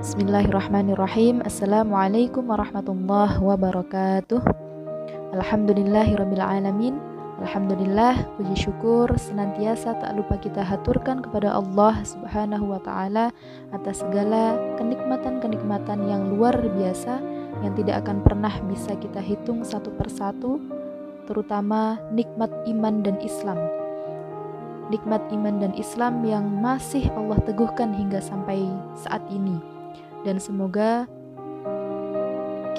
Bismillahirrahmanirrahim. Assalamualaikum warahmatullahi wabarakatuh. Alhamdulillahirrabbilalamin. Alhamdulillah, puji syukur senantiasa tak lupa kita haturkan kepada Allah Subhanahu wa ta'ala atas segala kenikmatan-kenikmatan yang luar biasa yang tidak akan pernah bisa kita hitung satu persatu, terutama nikmat iman dan Islam. Nikmat iman dan Islam yang masih Allah teguhkan hingga sampai saat ini. Dan semoga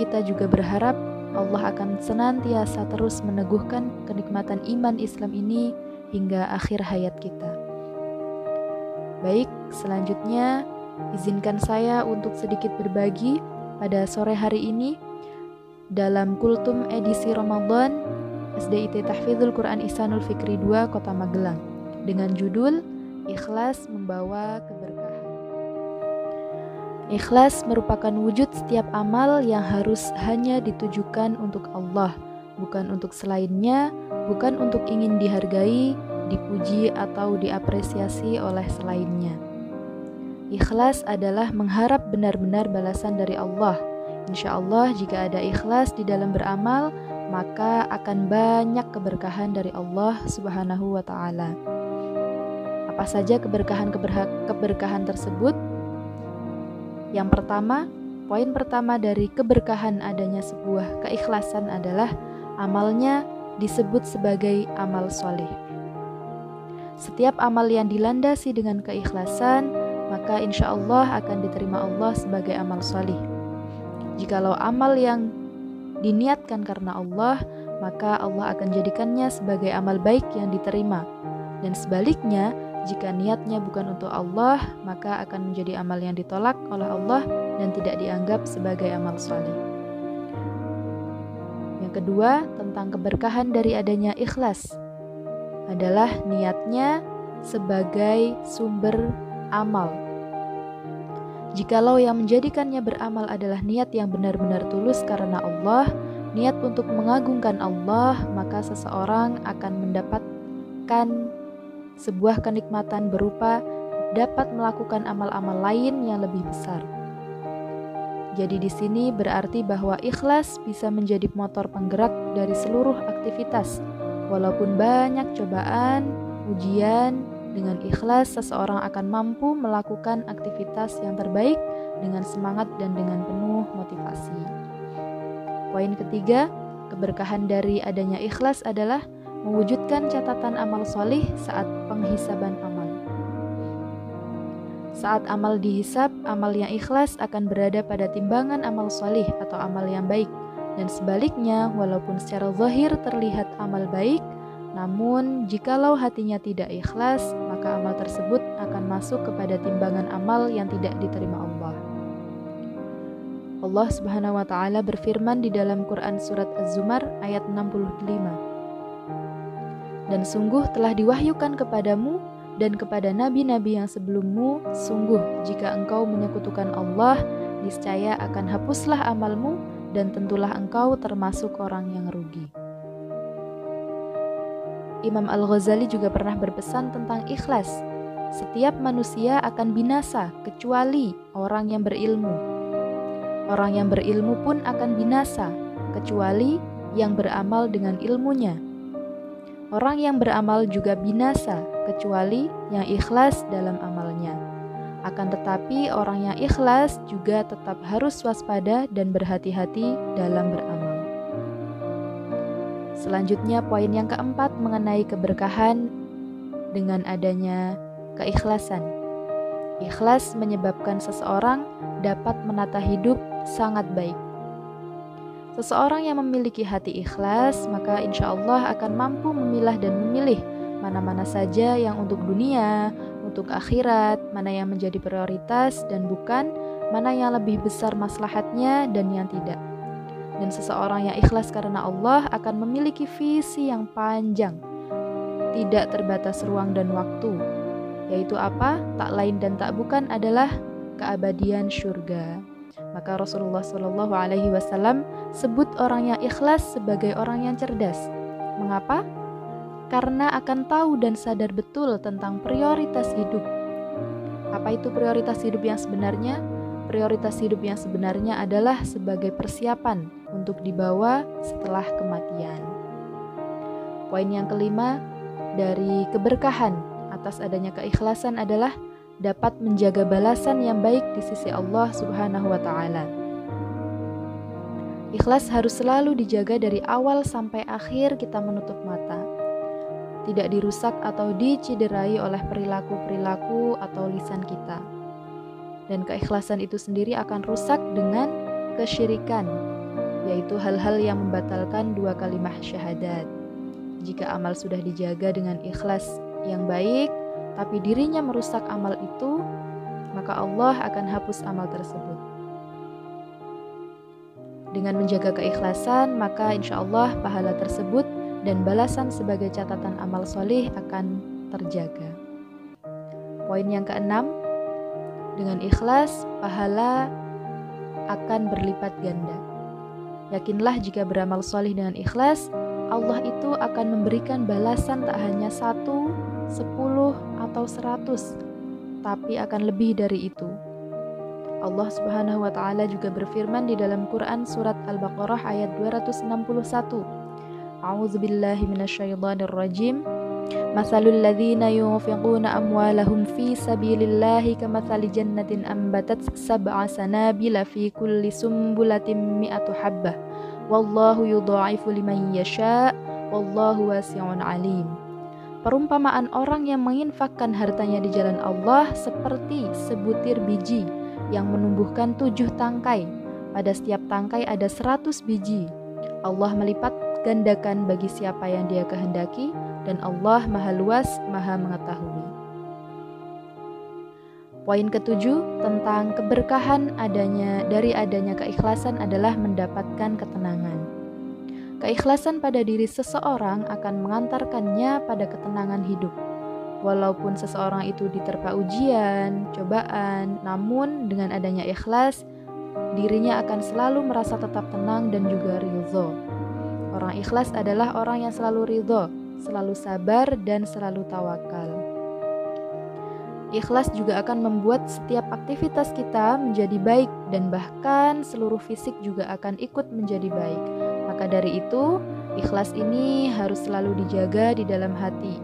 kita juga berharap Allah akan senantiasa terus meneguhkan kenikmatan iman Islam ini hingga akhir hayat kita. Baik, selanjutnya izinkan saya untuk sedikit berbagi pada sore hari ini dalam Kultum edisi Ramadan SDIT Tahfidzul Quran Ihsanul Fikri 2 Kota Magelang dengan judul Ikhlas Membawa Keberkahan. Ikhlas merupakan wujud setiap amal yang harus hanya ditujukan untuk Allah, bukan untuk selainnya, bukan untuk ingin dihargai, dipuji, atau diapresiasi oleh selainnya. Ikhlas adalah mengharap benar-benar balasan dari Allah. Insya Allah, jika ada ikhlas di dalam beramal, maka akan banyak keberkahan dari Allah Subhanahu wa ta'ala. Apa saja keberkahan tersebut? Yang pertama, poin pertama dari keberkahan adanya sebuah keikhlasan adalah amalnya disebut sebagai amal soleh. Setiap amal yang dilandasi dengan keikhlasan, maka insya Allah akan diterima Allah sebagai amal soleh. Jikalau amal yang diniatkan karena Allah, maka Allah akan jadikannya sebagai amal baik yang diterima. Dan sebaliknya, jika niatnya bukan untuk Allah, maka akan menjadi amal yang ditolak oleh Allah dan tidak dianggap sebagai amal soleh. Yang kedua, tentang keberkahan dari adanya ikhlas adalah niatnya sebagai sumber amal. Jikalau yang menjadikannya beramal adalah niat yang benar-benar tulus karena Allah, niat untuk mengagungkan Allah, maka seseorang akan mendapatkan sebuah kenikmatan berupa dapat melakukan amal-amal lain yang lebih besar. Jadi di sini berarti bahwa ikhlas bisa menjadi motor penggerak dari seluruh aktivitas. Walaupun banyak cobaan, ujian, dengan ikhlas seseorang akan mampu melakukan aktivitas yang terbaik dengan semangat dan dengan penuh motivasi. Poin ketiga, keberkahan dari adanya ikhlas adalah mewujudkan catatan amal solih saat penghisaban amal. Saat amal dihisab, amal yang ikhlas akan berada pada timbangan amal solih atau amal yang baik. Dan sebaliknya, walaupun secara zahir terlihat amal baik, namun jikalau hatinya tidak ikhlas, maka amal tersebut akan masuk kepada timbangan amal yang tidak diterima Allah. Allah Subhanahu wa ta'ala berfirman di dalam Quran surat Az-Zumar ayat 65. Dan sungguh telah diwahyukan kepadamu dan kepada nabi-nabi yang sebelummu, sungguh jika engkau menyekutukan Allah, niscaya akan hapuslah amalmu dan tentulah engkau termasuk orang yang rugi. Imam Al-Ghazali juga pernah berpesan tentang ikhlas. Setiap manusia akan binasa kecuali orang yang berilmu. Orang yang berilmu pun akan binasa kecuali yang beramal dengan ilmunya. Orang yang beramal juga binasa, kecuali yang ikhlas dalam amalnya. Akan tetapi orang yang ikhlas juga tetap harus waspada dan berhati-hati dalam beramal. Selanjutnya poin yang keempat mengenai keberkahan dengan adanya keikhlasan. Ikhlas menyebabkan seseorang dapat menata hidup sangat baik. Seseorang yang memiliki hati ikhlas, maka insya Allah akan mampu memilah dan memilih mana-mana saja yang untuk dunia, untuk akhirat, mana yang menjadi prioritas dan bukan, mana yang lebih besar maslahatnya dan yang tidak. Dan seseorang yang ikhlas karena Allah akan memiliki visi yang panjang, tidak terbatas ruang dan waktu, yaitu apa? Tak lain dan tak bukan adalah keabadian syurga. Maka Rasulullah SAW sebut orang yang ikhlas sebagai orang yang cerdas. Mengapa? Karena akan tahu dan sadar betul tentang prioritas hidup. Apa itu prioritas hidup yang sebenarnya? Prioritas hidup yang sebenarnya adalah sebagai persiapan untuk dibawa setelah kematian. Poin yang kelima dari keberkahan atas adanya keikhlasan adalah dapat menjaga balasan yang baik di sisi Allah Subhanahu wa Ta'ala. Ikhlas harus selalu dijaga dari awal sampai akhir kita menutup mata. Tidak dirusak atau diciderai oleh perilaku-perilaku atau lisan kita. Dan keikhlasan itu sendiri akan rusak dengan kesyirikan, yaitu hal-hal yang membatalkan dua kalimat syahadat. Jika amal sudah dijaga dengan ikhlas yang baik, tapi dirinya merusak amal itu, maka Allah akan hapus amal tersebut. Dengan menjaga keikhlasan, maka insya Allah pahala tersebut dan balasan sebagai catatan amal solih akan terjaga. Poin yang keenam, dengan ikhlas, pahala akan berlipat ganda. Yakinlah jika beramal solih dengan ikhlas, Allah itu akan memberikan balasan tak hanya 1, 10, atau 100, tapi akan lebih dari itu. Allah Subhanahu wa Ta'ala juga berfirman di dalam Quran surat Al-Baqarah ayat 261. A'udzu billahi minasyaitonir rajim. Masalul ladzina yunfiquna amwalahum fi sabilillahi kamathali jannatin ambatat sab'a sanabila fi kulli sumbulatin mi'atu habbah. Wallahu yudha'ifu liman yasha' wallahu wasi'un alim. Perumpamaan orang yang menginfakkan hartanya di jalan Allah seperti sebutir biji yang menumbuhkan 7 tangkai. Pada setiap tangkai ada 100 biji. Allah melipat gandakan bagi siapa yang Dia kehendaki, dan Allah Maha Luas, Maha Mengetahui. Poin ketujuh tentang keberkahan dari adanya keikhlasan adalah mendapatkan ketenangan. Keikhlasan pada diri seseorang akan mengantarkannya pada ketenangan hidup. Walaupun seseorang itu diterpa ujian, cobaan, namun dengan adanya ikhlas, dirinya akan selalu merasa tetap tenang dan juga ridho. Orang ikhlas adalah orang yang selalu ridho, selalu sabar, dan selalu tawakal. Ikhlas juga akan membuat setiap aktivitas kita menjadi baik, dan bahkan seluruh fisik juga akan ikut menjadi baik. Maka dari itu, ikhlas ini harus selalu dijaga di dalam hati.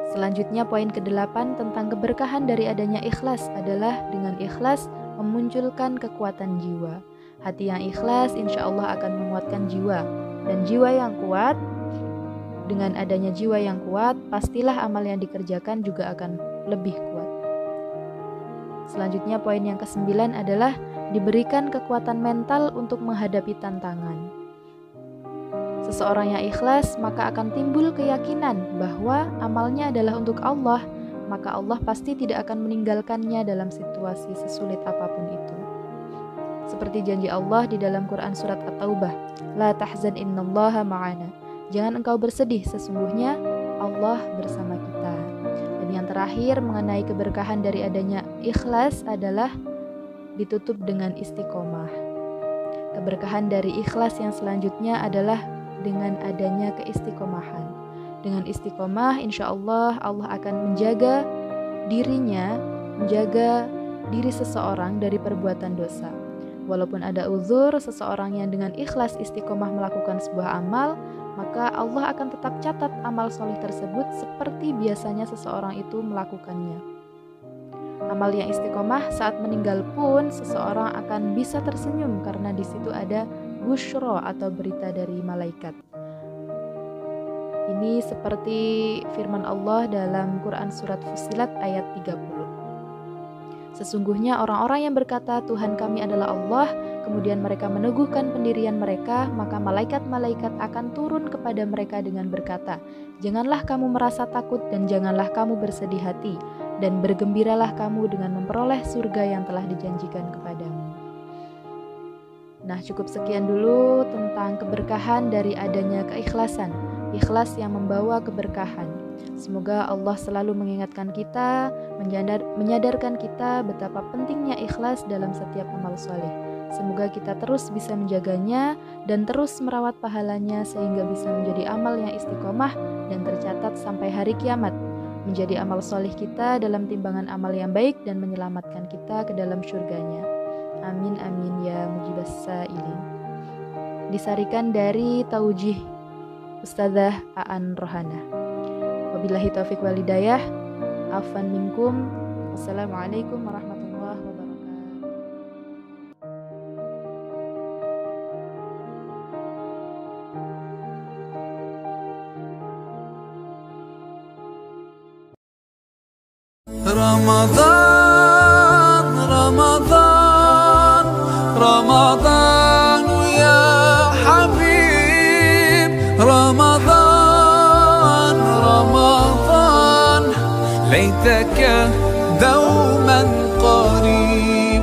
Selanjutnya poin ke-8 tentang keberkahan dari adanya ikhlas adalah dengan ikhlas memunculkan kekuatan jiwa. Hati yang ikhlas insya Allah akan menguatkan jiwa. Dan jiwa yang kuat, dengan adanya jiwa yang kuat, pastilah amal yang dikerjakan juga akan lebih kuat. Selanjutnya poin yang ke-9 adalah diberikan kekuatan mental untuk menghadapi tantangan. Seseorang yang ikhlas maka akan timbul keyakinan bahwa amalnya adalah untuk Allah, maka Allah pasti tidak akan meninggalkannya dalam situasi sesulit apapun itu. Seperti janji Allah di dalam Quran surat At-Taubah, La tahzan innallaha ma'ana. Jangan engkau bersedih, sesungguhnya Allah bersama kita. Dan yang terakhir mengenai keberkahan dari adanya ikhlas adalah ditutup dengan istiqomah. Keberkahan dari ikhlas yang selanjutnya adalah dengan adanya keistiqomahan. Dengan istiqomah, insya Allah akan menjaga dirinya, menjaga diri seseorang dari perbuatan dosa. Walaupun ada uzur, seseorang yang dengan ikhlas istiqomah melakukan sebuah amal, maka Allah akan tetap catat amal soleh tersebut seperti biasanya seseorang itu melakukannya. Amal yang istiqomah saat meninggal pun seseorang akan bisa tersenyum karena di situ ada busyra atau berita dari malaikat. Ini seperti firman Allah dalam Quran surat Fussilat ayat 30. Sesungguhnya orang-orang yang berkata Tuhan kami adalah Allah, kemudian mereka meneguhkan pendirian mereka, maka malaikat-malaikat akan turun kepada mereka dengan berkata, janganlah kamu merasa takut dan janganlah kamu bersedih hati, dan bergembiralah kamu dengan memperoleh surga yang telah dijanjikan kepadamu. Nah, cukup sekian dulu tentang keberkahan dari adanya keikhlasan, ikhlas yang membawa keberkahan. Semoga Allah selalu mengingatkan kita, menyadarkan kita betapa pentingnya ikhlas dalam setiap amal soleh. Semoga kita terus bisa menjaganya dan terus merawat pahalanya sehingga bisa menjadi amal yang istiqomah dan tercatat sampai hari kiamat, menjadi amal soleh kita dalam timbangan amal yang baik dan menyelamatkan kita ke dalam syurganya. Amin amin ya mujibas sa'ilin. Disarikan dari Taujih Ustadzah Aan Rohana. Wabillahi taufiq wal hidayah. Afwan minkum. Wassalamualaikum warahmatullahi wabarakatuh. Ramadan, Ramadan, Ramadan ya Habib, Ramadan, Ramadan, laitaka dauman qarib.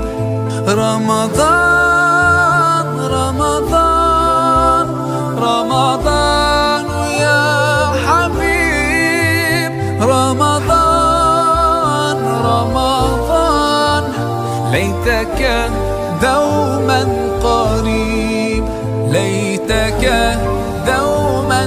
Ramadan, Ramadan, Ramadan ya Habib, Ramadan, Ramadan, ليتك دوما قريب، ليتك دوما